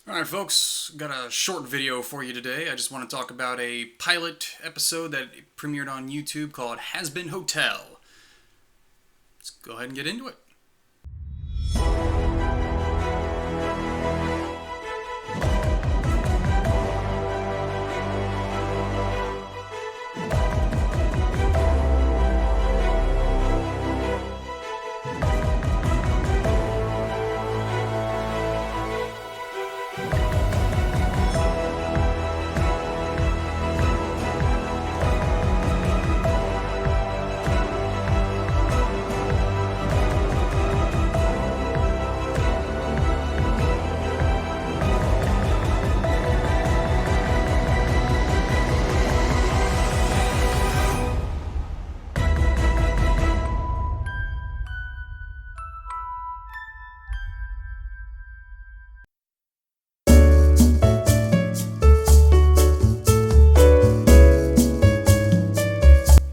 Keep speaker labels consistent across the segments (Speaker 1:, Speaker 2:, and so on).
Speaker 1: Alright folks, got a short video for you today. I just want to talk about a pilot episode that premiered on YouTube called Hazbin Hotel. Let's go ahead and get into it.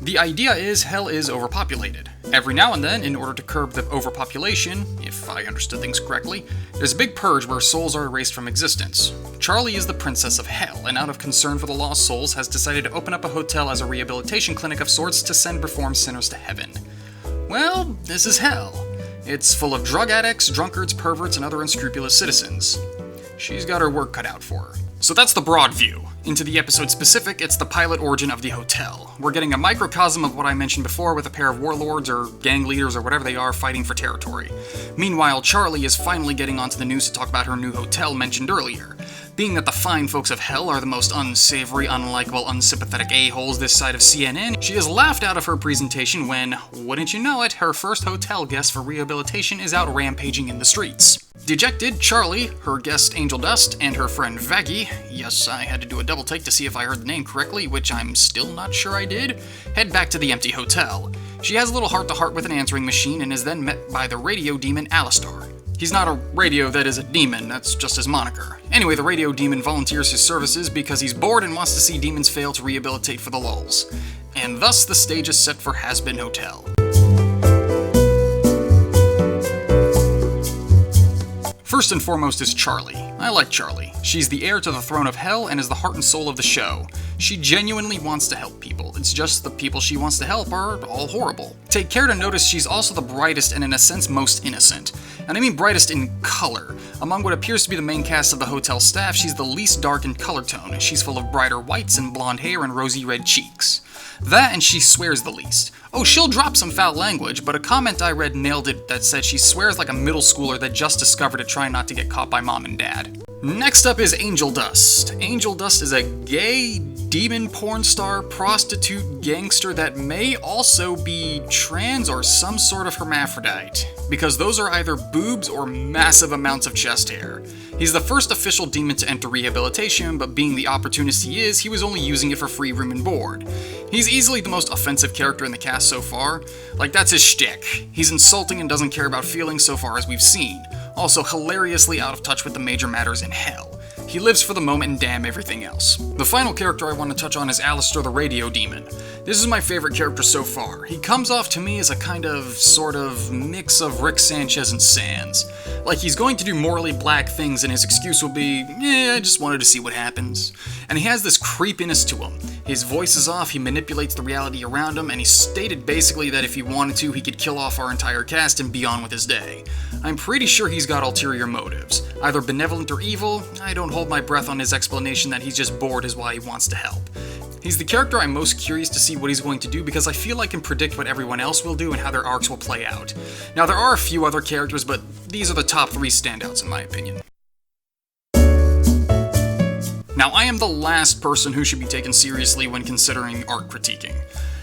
Speaker 1: The idea is hell is overpopulated. Every now and then, in order to curb the overpopulation, if I understood things correctly, there's a big purge where souls are erased from existence. Charlie is the princess of hell, and out of concern for the lost souls, has decided to open up a hotel as a rehabilitation clinic of sorts to send reformed sinners to heaven. Well, this is hell. It's full of drug addicts, drunkards, perverts, and other unscrupulous citizens. She's got her work cut out for her. So that's the broad view. Into the episode specific, it's the pilot origin of the hotel. We're getting a microcosm of what I mentioned before with a pair of warlords or gang leaders or whatever they are fighting for territory. Meanwhile, Charlie is finally getting onto the news to talk about her new hotel mentioned earlier. Being that the fine folks of hell are the most unsavory, unlikable, unsympathetic a-holes this side of CNN, she is laughed out of her presentation when, wouldn't you know it, her first hotel guest for rehabilitation is out rampaging in the streets. Dejected, Charlie, her guest Angel Dust, and her friend Vaggie, yes, I had to do a double take to see if I heard the name correctly, which I'm still not sure I did, head back to the empty hotel. She has a little heart-to-heart with an answering machine and is then met by the radio demon Alistar. He's not a radio that is a demon, that's just his moniker. Anyway, the radio demon volunteers his services because he's bored and wants to see demons fail to rehabilitate for the lulz. And thus the stage is set for Hazbin Hotel. First and foremost is Charlie. I like Charlie. She's the heir to the throne of hell and is the heart and soul of the show. She genuinely wants to help people. It's just the people she wants to help are all horrible. Take care to notice she's also the brightest and in a sense most innocent. And I mean brightest in color. Among what appears to be the main cast of the hotel staff, she's the least dark in color tone. She's full of brighter whites and blonde hair and rosy red cheeks. That and she swears the least. Oh, she'll drop some foul language, but a comment I read nailed it that said she swears like a middle schooler that just discovered it trying not to get caught by mom and dad. Next up is Angel Dust. Angel Dust is a gay, demon porn star, prostitute, gangster that may also be trans or some sort of hermaphrodite, because those are either boobs or massive amounts of chest hair. He's the first official demon to enter rehabilitation, but being the opportunist he is, he was only using it for free room and board. He's easily the most offensive character in the cast so far. Like, that's his shtick. He's insulting and doesn't care about feelings so far as we've seen. Also hilariously out of touch with the major matters in hell. He lives for the moment and damn everything else. The final character I want to touch on is Alistar the Radio Demon. This is my favorite character so far. He comes off to me as a kind of, sort of, mix of Rick Sanchez and Sans. Like he's going to do morally black things and his excuse will be, I just wanted to see what happens. And he has this creepiness to him. His voice is off, he manipulates the reality around him, and he stated basically that if he wanted to, he could kill off our entire cast and be on with his day. I'm pretty sure he's got ulterior motives. Either benevolent or evil. I don't hold my breath on his explanation that he's just bored is why he wants to help. He's the character I'm most curious to see what he's going to do because I feel I can predict what everyone else will do and how their arcs will play out. Now there are a few other characters, but these are the top 3 standouts in my opinion. Now I am the last person who should be taken seriously when considering art critiquing.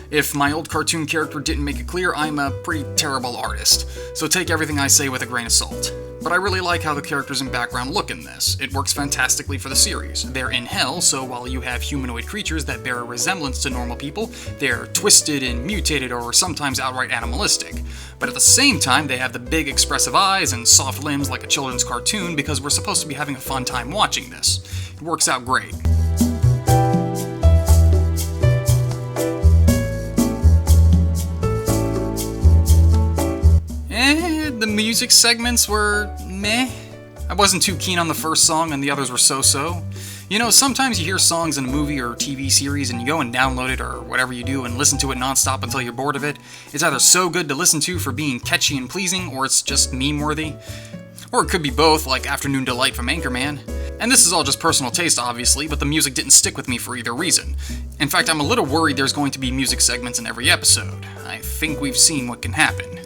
Speaker 1: If my old cartoon character didn't make it clear, I'm a pretty terrible artist, so take everything I say with a grain of salt. But I really like how the characters and background look in this. It works fantastically for the series. They're in hell, so while you have humanoid creatures that bear a resemblance to normal people, they're twisted and mutated or sometimes outright animalistic. But at the same time, they have the big expressive eyes and soft limbs like a children's cartoon because we're supposed to be having a fun time watching this. It works out great. The music segments were meh. I wasn't too keen on the first song and the others were so-so. You know, sometimes you hear songs in a movie or TV series and you go and download it or whatever you do and listen to it nonstop until you're bored of it. It's either so good to listen to for being catchy and pleasing, or it's just meme-worthy. Or it could be both, like Afternoon Delight from Anchorman. And this is all just personal taste, obviously, but the music didn't stick with me for either reason. In fact, I'm a little worried there's going to be music segments in every episode. I think we've seen what can happen.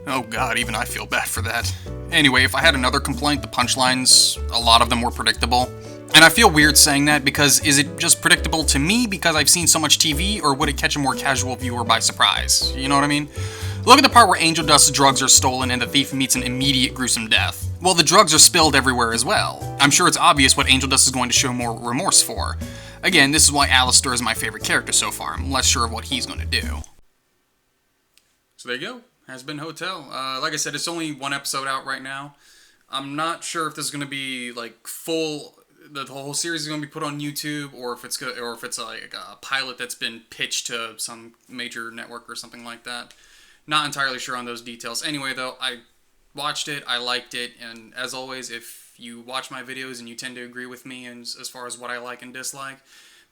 Speaker 1: Oh god, even I feel bad for that. Anyway, if I had another complaint, the punchlines, a lot of them were predictable. And I feel weird saying that because is it just predictable to me because I've seen so much TV, or would it catch a more casual viewer by surprise? You know what I mean? Look at the part where Angel Dust's drugs are stolen and the thief meets an immediate gruesome death. Well, the drugs are spilled everywhere as well. I'm sure it's obvious what Angel Dust is going to show more remorse for. Again, this is why Alistair is my favorite character so far. I'm less sure of what he's going to do. So there you go. Hazbin Hotel. Like I said, it's only one episode out right now. I'm not sure if this is going to be like full. The whole series is going to be put on YouTube, or if it's like a pilot that's been pitched to some major network or something like that. Not entirely sure on those details. Anyway, though, I watched it, I liked it, and as always, if you watch my videos and you tend to agree with me as far as what I like and dislike,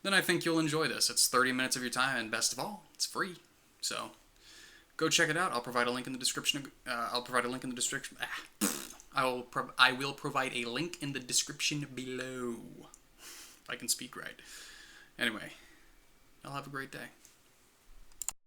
Speaker 1: then I think you'll enjoy this. It's 30 minutes of your time, and best of all, it's free. So go check it out. I'll provide a link in the description. I will provide a link in the description below. If I can speak right. Anyway, y'all have a great day.